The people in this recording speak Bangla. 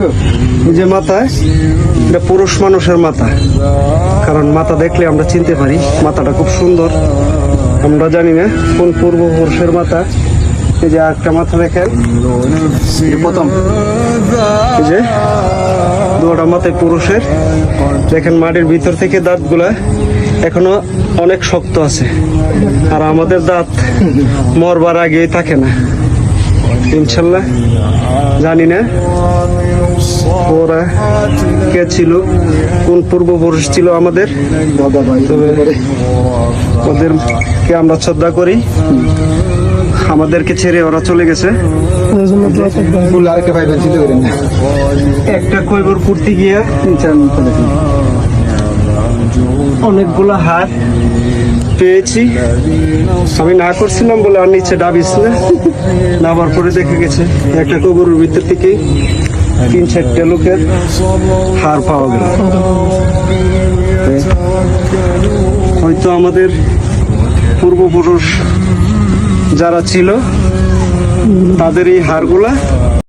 এই যে মাথায়, এটা পুরুষ মানুষের মাথা, কারণ মাথা দেখলে আমরা চিনতে পারি মাথাটা খুব সুন্দর। আমরা জানি না কোন পূর্বপুরুষের মাথা। এই যে একটা মাথা দেখেন, প্রথম এই যে দুটা মাথায় পুরুষের। দেখেন মাটির ভিতর থেকে দাঁতগুলা এখনো অনেক শক্ত আছে, আর আমাদের দাঁত মরবার আগেই থাকে না ইনশাল্লাহ। জানি না ওরা কে ছিল, কোন পূর্বপুরুষ ছিল আমাদের, তবে ওদেরকে আমরা শ্রদ্ধা করি। আমাদেরকে ছেড়ে ওরা চলে গেছে। একটা কইবর করতে গিয়ে অনেকগুলো হার পেয়েছি। আমি না করছিলাম বলে আর নিচে ডাবিস না, নামার পরে দেখে গেছে একটা কবরের ভিতর থেকে 3-4টা লোকের হার পাওয়া গেল। হয়তো আমাদের পূর্বপুরুষ যারা ছিল তাদের এই হারগুলা